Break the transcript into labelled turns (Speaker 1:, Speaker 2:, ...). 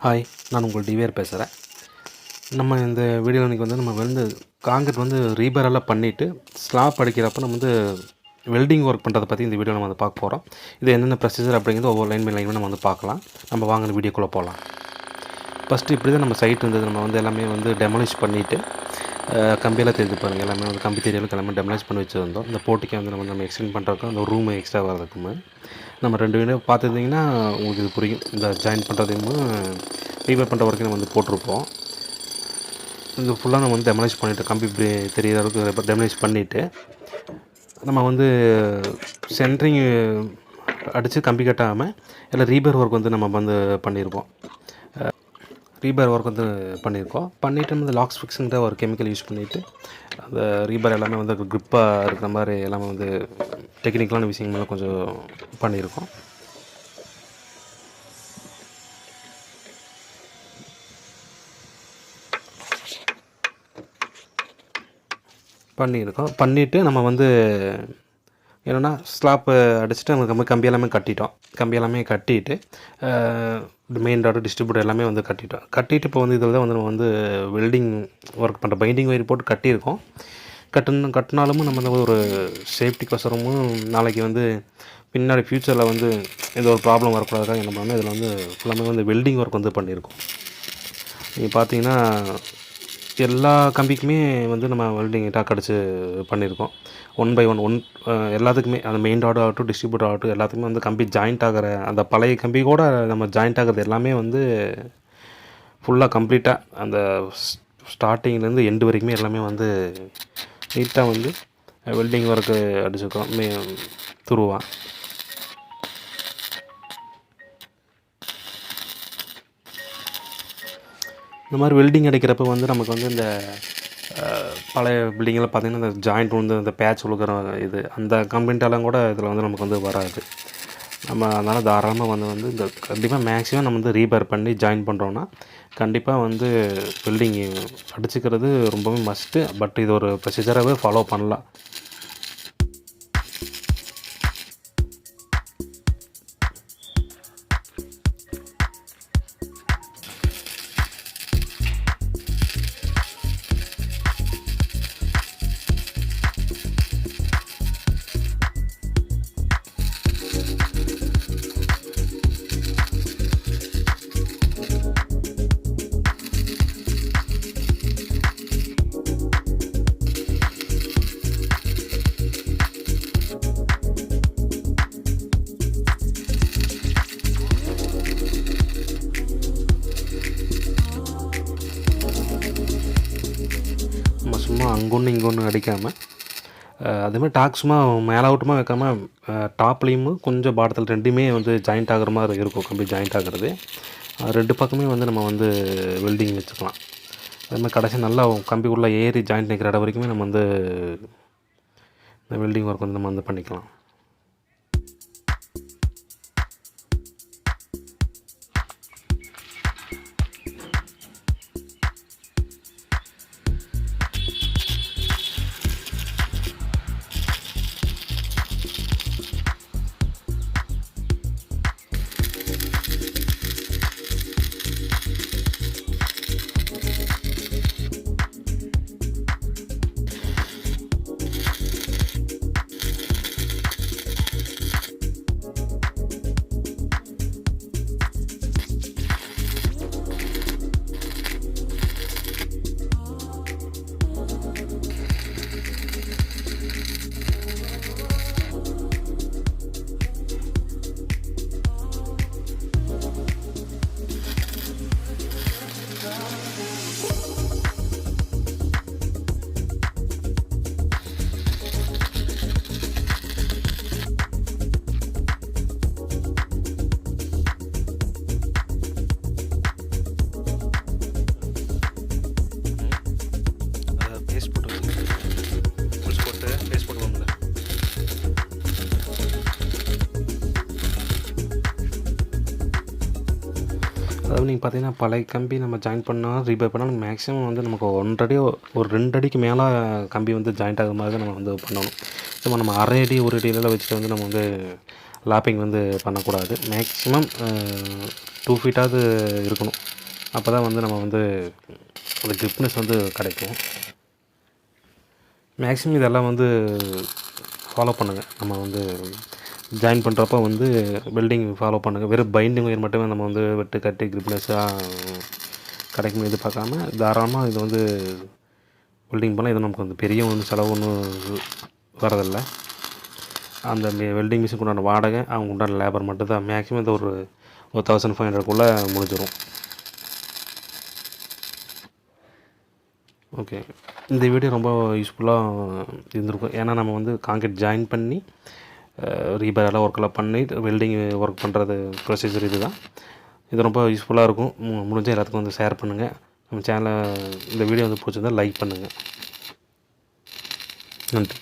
Speaker 1: Hi, நான் உங்கள் DVR பேசுகிறேன். நம்ம இந்த வீடியோவில் இன்றைக்கி நம்ம காங்கிரீட் ரீபேர் எல்லாம் பண்ணிவிட்டு ஸ்லாப் அடிக்கிறப்போ நம்ம வெல்டிங் ஒர்க் பண்ணுறதை பற்றி இந்த வீடியோ நம்ம பார்க்க போகிறோம். இது என்னென்ன ப்ரொசீஜர் அப்படிங்கிறது ஒவ்வொரு லைன் பை லைன் நம்ம பார்க்கலாம். நம்ம வாங்க இந்த வீடியோக்குள்ளே போகலாம். ஃபஸ்ட்டு இப்படி தான் நம்ம சைட் இருந்தது. நம்ம எல்லாமே டெமாலிஷ் பண்ணிவிட்டு கம்பியெல்லாம் தெரிஞ்சு பாருங்கள். எல்லாமே கம்பி தெரியலுக்கு எல்லாமே டெமாலிஷ் பண்ணி வச்சுருந்தோம். இந்த போட்டிக்கு நம்ம எக்ஸ்டெண்ட் பண்ணுறதுக்கும் அந்த ரூம் எக்ஸ்ட்ரா வர்றதுக்குமே நம்ம 2 வீடியோ பார்த்துருந்தீங்கன்னா உங்களுக்கு இது புரியும். இந்த ஜாயின் பண்ணுறதையும் ரீபேர் பண்ணுற வரைக்கும் நம்ம போட்டிருப்போம். இது ஃபுல்லாக நம்ம டெமாலிஷ் பண்ணிவிட்டு கம்பி தெரிகிற அளவுக்கு டெமாலிஷ் பண்ணிவிட்டு நம்ம சென்ட்ரிங் அடித்து கம்பி கட்டாமல் எல்லாம் ரீபேர் ஒர்க் நம்ம பண்ணியிருக்கோம். ரீபேர் ஒர்க் பண்ணிவிட்டு நம்ம லாக்ஸ் ஃபிக்ஸிங்கிட்ட ஒரு கெமிக்கல் யூஸ் பண்ணிவிட்டு அந்த ரீபேர் எல்லாமே க்ரிப்பாக இருக்கிற மாதிரி எல்லாமே டெக்னிக்கலான விஷயங்கள்லாம் கொஞ்சம் பண்ணியிருக்கோம். பண்ணிவிட்டு நம்ம என்னென்னா ஸ்லாப்பு அடிச்சுட்டு நம்ம கம்பி எல்லாமே கட்டிட்டு மெயின் டாட் டிஸ்ட்ரிபியூட்டர் எல்லாமே கட்டிட்டு இப்போ இதில் தான் நம்ம வெல்டிங் ஒர்க் பண்ணுற பைண்டிங் ஒயர் போட்டு கட்டியிருக்கோம். கட்டினாலும் நம்ம ஒரு சேஃப்டிக்கோசரமும் நாளைக்கு பின்னாடி ஃப்யூச்சரில் எந்த ஒரு ப்ராப்ளம் வரக்கூடாதுக்காக என்ன பண்ணோம், இதில் ஃபுல்லாமே வெல்டிங் ஒர்க் பண்ணியிருக்கோம். நீங்கள் பார்த்தீங்கன்னா எல்லா கம்பிக்குமே நம்ம வெல்டிங் டாக் அடித்து பண்ணியிருக்கோம். 1 by 1 எல்லாத்துக்குமே அந்த மெயின் டாட் ஆகட்டும் டிஸ்ட்ரிபியூட்டர் ஆகட்டும் எல்லாத்துக்குமே கம்பி ஜாயிண்ட் ஆகிற அந்த பழைய கம்பி கூட நம்ம ஜாயிண்ட் ஆகிறது எல்லாமே ஃபுல்லாக கம்ப்ளீட்டாக அந்த ஸ்டார்டிங்லேருந்து எண்டு வரைக்குமே எல்லாமே நீட்டாக வெல்டிங் ஒர்க்கு அடிச்சுருக்கோம் துருவா. இந்த மாதிரி வெல்டிங் அடிக்கிறப்ப நமக்கு இந்த பழைய பில்டிங்கில் பார்த்திங்கன்னா இந்த ஜாயிண்ட் இந்த பேட்ச் உழுக்கிற அந்த கம்ப்ளைண்ட்டெல்லாம் கூட இதில் நமக்கு வராது. நம்ம அதனால் தாராளமாக இந்த கண்டிப்பாக மேக்ஸிமம் நம்ம ரீபேர் பண்ணி ஜாயின் பண்ணுறோன்னா கண்டிப்பாக வெல்டிங் அடிச்சுக்கிறது ரொம்பவே மஸ்ட்டு. பட் இது ஒரு ப்ரொசீஜராகவே ஃபாலோ பண்ணலாம். சும்மா அங்கொன்று இங்கொன்று அடிக்காமல் அதேமாதிரி டாக் சும்மா மேலாவட்டமாக வைக்காமல் டாப்லேயும் கொஞ்சம் பாட்டத்தில் ரெண்டுமே ஜாயிண்ட் ஆகிற மாதிரி இருக்கும். கம்பி ஜாயிண்ட் ஆகிறது 2 பக்கமே நம்ம வெல்டிங் வச்சுக்கலாம். அதேமாதிரி கடைசி நல்லா கம்பி உள்ளே ஏறி ஜாயிண்ட் நிற்கிற இடம் வரைக்குமே நம்ம இந்த வெல்டிங் ஒர்க் நம்ம பண்ணிக்கலாம். அதாவது நீங்கள் பார்த்தீங்கன்னா பழைய கம்பி நம்ம ஜாயின் பண்ணால் ரீபேர் பண்ணால் மேக்ஸிமம் நமக்கு 1 அடி ஒரு 2 அடிக்கு மேலே கம்பி ஜாயிண்ட் ஆகிற மாதிரி தான் நம்ம பண்ணணும். சும்மா நம்ம 1/2 அடி 1 அடியிலலாம் வச்சுட்டு நம்ம லாப்பிங் வந்து பண்ணக்கூடாது. மேக்ஸிமம் 2 ஃபீட்டாவது இருக்கணும். அப்போ தான் வந்து நம்ம வந்து அந்த கிரிப்னஸ் வந்து கிடைக்கும். மேக்ஸிமம் இதெல்லாம் வந்து ஃபாலோ பண்ணுங்கள். நம்ம வந்து ஜாயின் பண்ணுறப்போ வந்து வெல்டிங் ஃபாலோ பண்ணுங்கள். வெறும் பைண்டிங் ஒயர் மட்டுமே நம்ம வந்து வெட்டு கட்டி கிரிப்னஸாக கிடைக்கும் எதிர்பார்க்காம தாராளமாக இது வந்து வெல்டிங் பண்ணால் இது நமக்கு வந்து பெரிய ஒன்றும் செலவு ஒன்றும் வரதில்லை. அந்த வெல்டிங் மிஷினுக்கு உண்டான வாடகை, அவங்க உண்டான லேபர் மட்டும் தான். மேக்ஸிமம் இது ஒரு 1500 முடிஞ்சிடும். ஓகே, இந்த வீடியோ ரொம்ப யூஸ்ஃபுல்லாக இருந்திருக்கும். ஏன்னா நம்ம வந்து கான்கிரீட் ஜாயின் பண்ணி ரீபேர் எல்லாம் ஒர்க்கெல்லாம் பண்ணி வெல்டிங் ஒர்க் பண்ணுறது ப்ரொசீஜர் இது தான். இது ரொம்ப யூஸ்ஃபுல்லாக இருக்கும். முடிஞ்சால் எல்லாத்துக்கும் வந்து ஷேர் பண்ணுங்கள். நம்ம சேனலை இந்த வீடியோ வந்து பிடிச்சிருந்தால் லைக் பண்ணுங்கள். நன்றி.